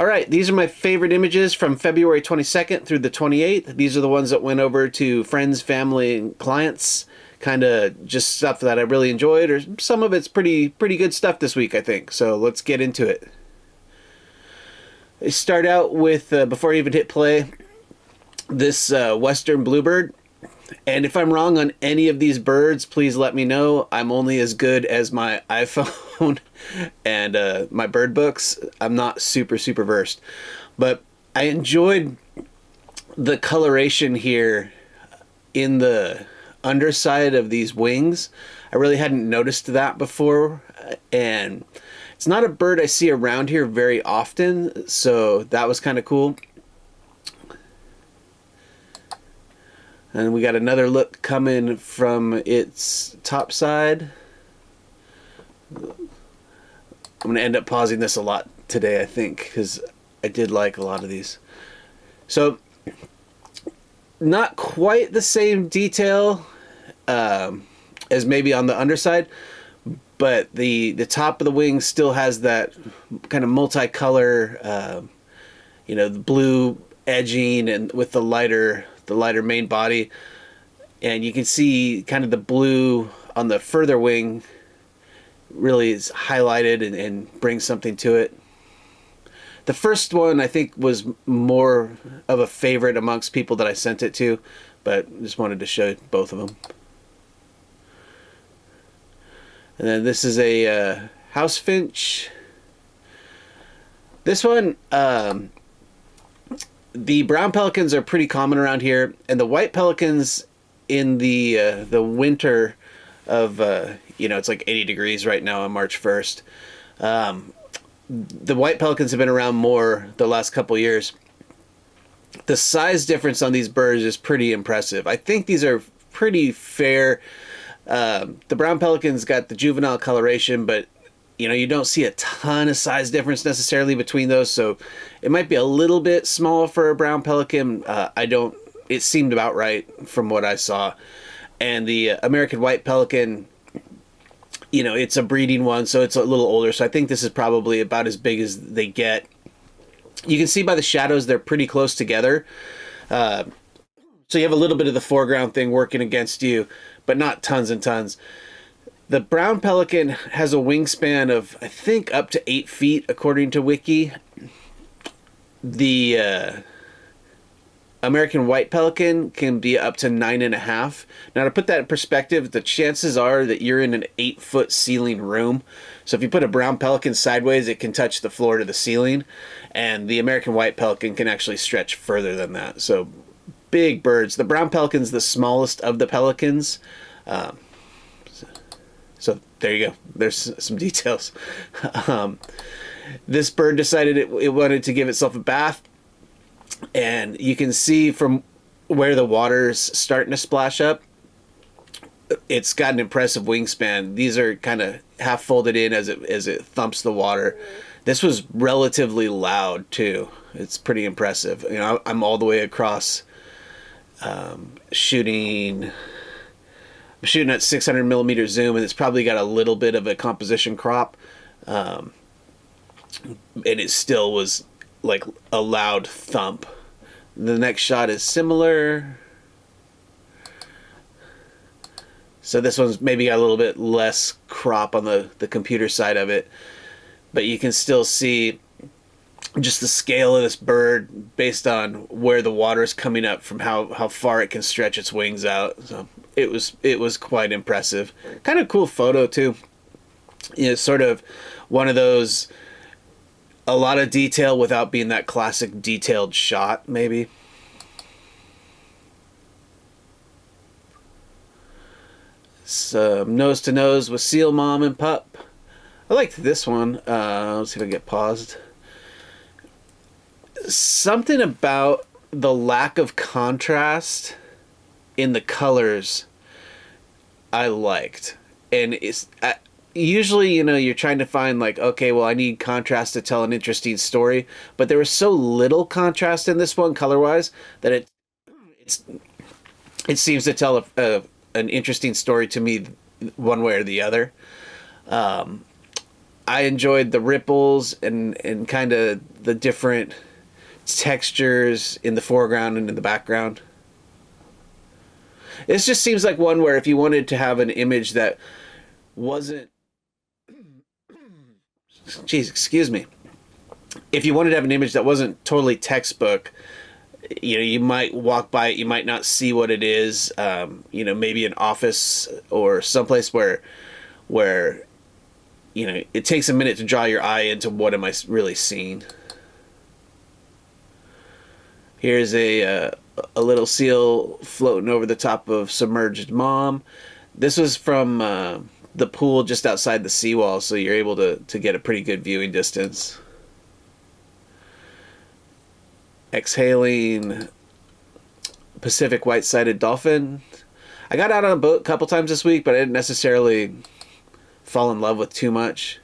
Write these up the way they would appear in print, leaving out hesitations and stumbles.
All right, these are my favorite images from February 22nd through the 28th. These are the ones that went over to friends, family, and clients. Kind of just stuff that I really enjoyed, or some of it's pretty good stuff this week, I think. So let's get into it. I start out with, before I even hit play, this Western Bluebird. And if I'm wrong on any of these birds, please let me know. I'm only as good as my iPhone and my bird books. I'm not super versed. But I enjoyed the coloration here in the underside of these wings. I really hadn't noticed that before. And it's not a bird I see around here very often. So that was kind of cool. And we got another look coming from its top side. I'm going to end up pausing this a lot today, I think, because I did like a lot of these. So, not quite the same detail as maybe on the underside, but the top of the wing still has that kind of multicolor, the blue edging and with the lighter main body, and you can see kind of the blue on the further wing really is highlighted and brings something to it. The first one I think was more of a favorite amongst people that I sent it to, but just wanted to show both of them. And then this is a house finch. This one, the brown pelicans are pretty common around here, and the white pelicans in the winter of it's like 80 degrees right now on March 1st. The white pelicans have been around more the last couple years. The size difference on these birds is pretty impressive. I think these are pretty fair. The brown pelicans got the juvenile coloration, but you don't see a ton of size difference necessarily between those, so it might be a little bit small for a brown pelican. It seemed about right from what I saw. And the American white pelican, it's a breeding one, so it's a little older, so I think this is probably about as big as they get. You can see by the shadows they're pretty close together. So you have a little bit of the foreground thing working against you, but not tons and tons. The brown pelican has a wingspan of, I think, up to 8 feet, according to Wiki. The American white pelican can be up to 9.5. Now, to put that in perspective, the chances are that you're in an 8-foot ceiling room. So if you put a brown pelican sideways, it can touch the floor to the ceiling. And the American white pelican can actually stretch further than that. So big birds. The brown pelican's the smallest of the pelicans. So there you go. There's some details. This bird decided it wanted to give itself a bath. And you can see from where the water's starting to splash up, it's got an impressive wingspan. These are kind of half folded in as it thumps the water. This was relatively loud too. It's pretty impressive. I'm all the way across shooting at 600 millimeter zoom, and it's probably got a little bit of a composition crop, and it still was like a loud thump. The next shot is similar, so this one's maybe got a little bit less crop on the computer side of it, but you can still see just the scale of this bird based on where the water is coming up from how far it can stretch its wings out. So it was quite impressive. Kind of cool photo too. Sort of one of those, a lot of detail without being that classic detailed shot, maybe. Some nose to nose with seal mom and pup. I liked this one. Let's see if I can get paused. Something about the lack of contrast in the colors I liked. And it's usually, you're trying to find like, okay, well, I need contrast to tell an interesting story, but there was so little contrast in this one color-wise that it seems to tell an interesting story to me one way or the other. I enjoyed the ripples and kind of the different textures in the foreground and in the background. This just seems like one where if you wanted to have an image that wasn't, geez, excuse me, if you wanted to have an image that wasn't totally textbook, you know, you might walk by it, you might not see what it is. You know, maybe an office or someplace where you know, it takes a minute to draw your eye into what am I really seeing. Here's a little seal floating over the top of submerged mom. This was from the pool just outside the seawall, so you're able to get a pretty good viewing distance. Exhaling Pacific white-sided dolphin. I got out on a boat a couple times this week, but I didn't necessarily fall in love with too much.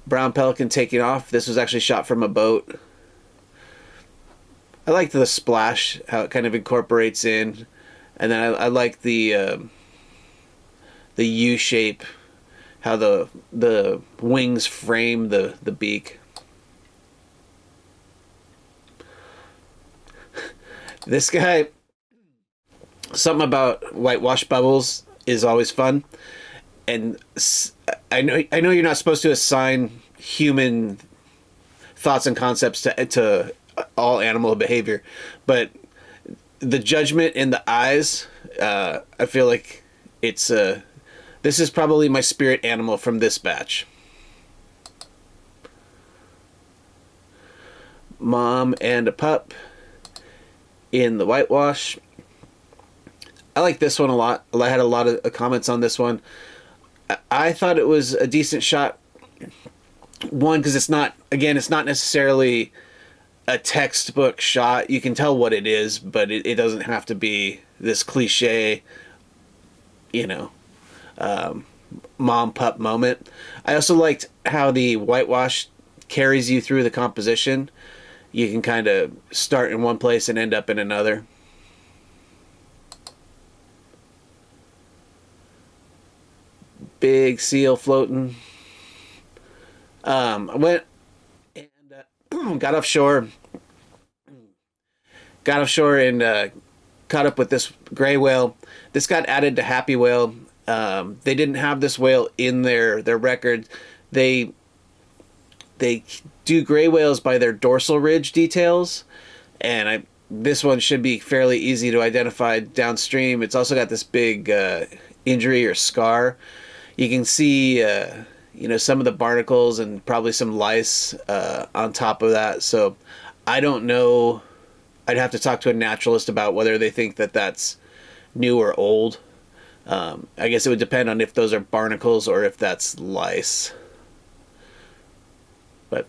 Brown pelican taking off. This was actually shot from a boat. I like the splash, how it kind of incorporates in, and then I like the U shape, how the wings frame the beak. This guy, something about whitewash bubbles is always fun. And I know you're not supposed to assign human thoughts and concepts to all animal behavior, but the judgment in the eyes, I feel like it's this is probably my spirit animal from this batch. Mom and a pup in the whitewash. I like this one a lot. I had a lot of comments on this one. I thought it was a decent shot. One, because it's not necessarily a textbook shot. You can tell what it is, but it doesn't have to be this cliche, you know, mom pup moment. I also liked how the whitewash carries you through the composition. You can kind of start in one place and end up in another. Big seal floating. I went and got offshore. Got offshore and caught up with this gray whale. This got added to Happy Whale. They didn't have this whale in their record. They do gray whales by their dorsal ridge details, and this one should be fairly easy to identify downstream. It's also got this big injury or scar. You can see, you know, some of the barnacles and probably some lice on top of that. So I don't know. I'd have to talk to a naturalist about whether they think that that's new or old. I guess it would depend on if those are barnacles or if that's lice. But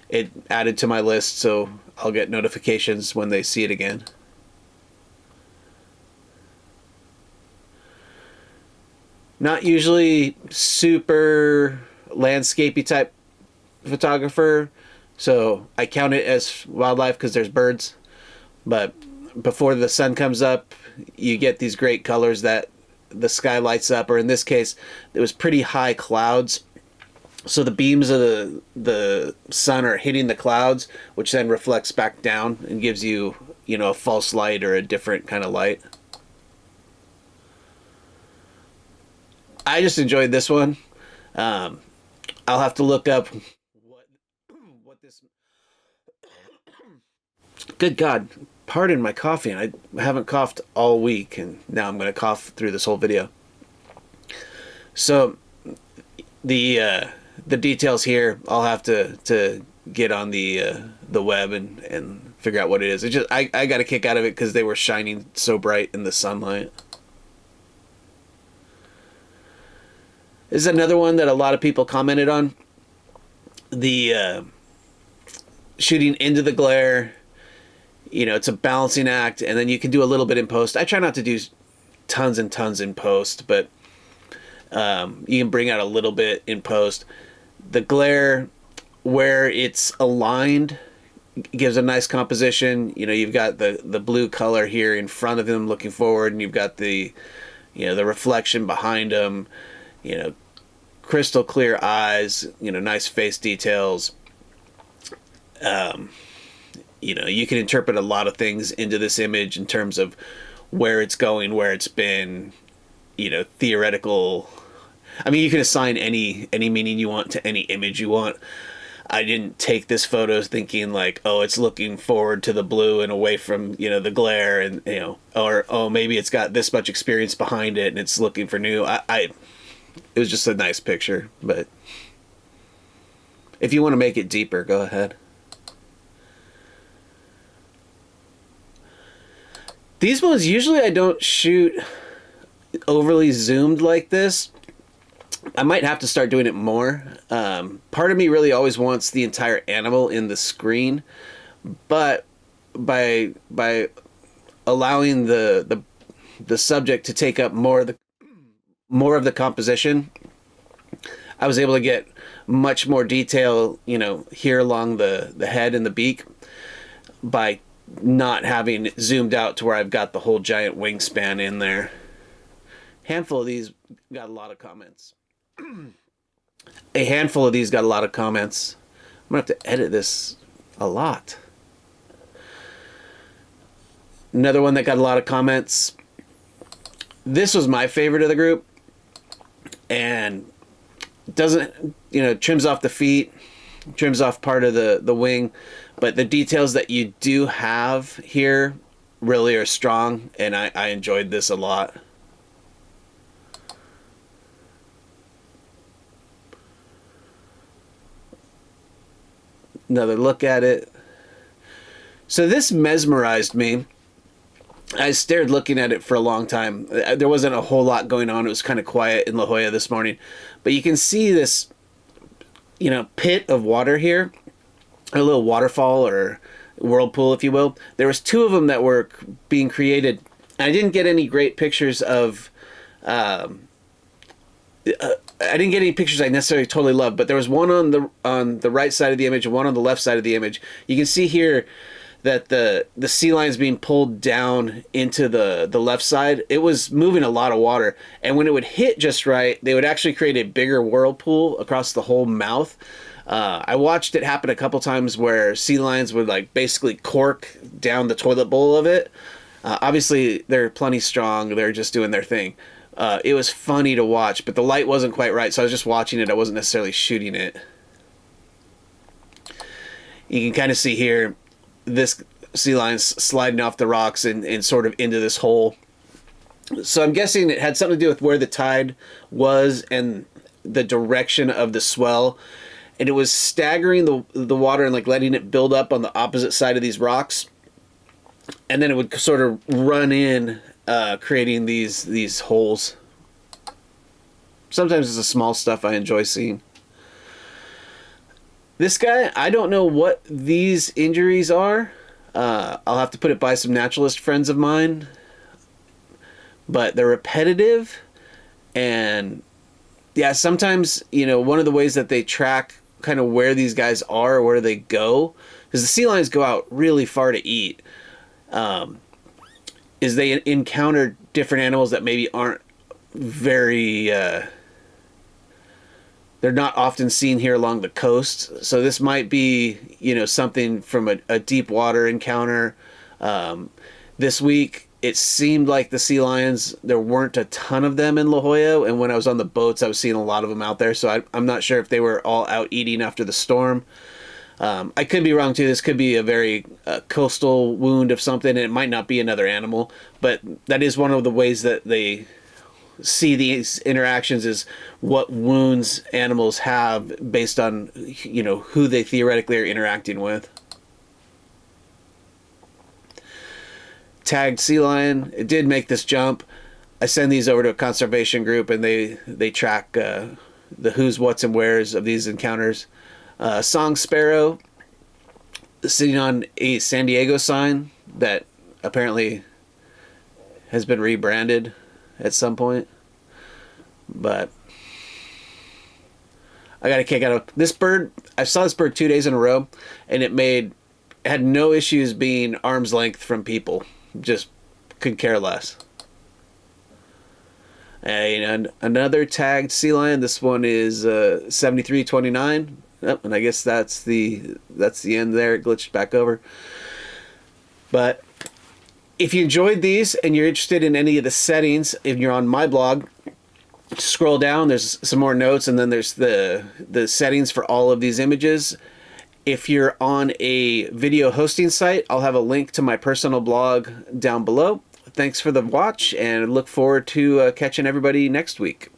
it added to my list, so I'll get notifications when they see it again. Not usually super landscapey type photographer, so I count it as wildlife because there's birds. But before the sun comes up, you get these great colors that the sky lights up, or in this case, it was pretty high clouds. So the beams of the sun are hitting the clouds, which then reflects back down and gives you, you know, a false light or a different kind of light. I just enjoyed this one. I'll have to look up what this. Good God, pardon my coughing. I haven't coughed all week, and now I'm going to cough through this whole video. So the details here, I'll have to get on the web and figure out what it is. It just I got a kick out of it because they were shining so bright in the sunlight. This is another one that a lot of people commented on. The shooting into the glare, you know, it's a balancing act, and then you can do a little bit in post. I try not to do tons and tons in post, but you can bring out a little bit in post. The glare, where it's aligned, gives a nice composition. You know, you've got the blue color here in front of him looking forward, and you've got the, you know, the reflection behind him. You know, crystal clear eyes, you know, nice face details. You can interpret a lot of things into this image in terms of where it's going, where it's been, theoretical. I mean, you can assign any meaning you want to any image you want. I didn't take this photo thinking like, oh, it's looking forward to the blue and away from, the glare, and, or, oh, maybe it's got this much experience behind it and it's looking for new. It was just a nice picture, but if you want to make it deeper, go ahead. These ones, usually I don't shoot overly zoomed like this. I might have to start doing it more. Part of me really always wants the entire animal in the screen, but by allowing the subject to take up more of the composition, I was able to get much more detail, here along the head and the beak, by not having zoomed out to where I've got the whole giant wingspan in there. Handful of these got a lot of comments. A handful of these got a lot of comments. I'm gonna have to edit this a lot. Another one that got a lot of comments. This was my favorite of the group, and doesn't, trims off the feet, trims off part of the wing, but the details that you do have here really are strong, and I enjoyed this a lot. Another look at it. So this mesmerized me. I stared looking at it for a long time. There wasn't a whole lot going on. It was kind of quiet in La Jolla this morning. But you can see this, pit of water here. A little waterfall or whirlpool, if you will. There was two of them that were being created. I didn't get any great pictures of... I didn't get any pictures I necessarily totally loved, but there was one on the right side of the image and one on the left side of the image. You can see here that the sea line's being pulled down into the left side. It was moving a lot of water, and when it would hit just right, they would actually create a bigger whirlpool across the whole mouth. I watched it happen a couple times where sea lions would basically cork down the toilet bowl of it. Obviously, they're plenty strong. They're just doing their thing. It was funny to watch, but the light wasn't quite right, so I was just watching it. I wasn't necessarily shooting it. You can kind of see here this sea lion sliding off the rocks and sort of into this hole. So I'm guessing it had something to do with where the tide was and the direction of the swell. And it was staggering the water and letting it build up on the opposite side of these rocks. And then it would sort of run in, creating these holes. Sometimes it's the small stuff I enjoy seeing. This guy, I don't know what these injuries are. I'll have to put it by some naturalist friends of mine. But they're repetitive. And yeah, sometimes, one of the ways that they track kind of where these guys are, where they go, because the sea lions go out really far to eat, is they encounter different animals that maybe aren't very... they're not often seen here along the coast. So this might be, something from a deep water encounter. This week, it seemed like the sea lions, there weren't a ton of them in La Jolla. And when I was on the boats, I was seeing a lot of them out there. So I'm not sure if they were all out eating after the storm. I could be wrong too. This could be a very coastal wound of something, and it might not be another animal. But that is one of the ways that they see these interactions, is what wounds animals have based on who they theoretically are interacting with. Tagged sea lion. It did make this jump. I send these over to a conservation group, and they track the who's, what's, and where's of these encounters. Song sparrow sitting on a San Diego sign that apparently has been rebranded at some point. But I got a kick out of this bird. I saw this bird 2 days in a row, and it had no issues being arm's length from people. Just could care less. And another tagged sea lion. This one is 7329. Oh, and I guess that's the end there. It glitched back over. But if you enjoyed these and you're interested in any of the settings, if you're on my blog, scroll down, there's some more notes, and then there's the settings for all of these images. If you're on a video hosting site, I'll have a link to my personal blog down below. Thanks for the watch, and look forward to catching everybody next week.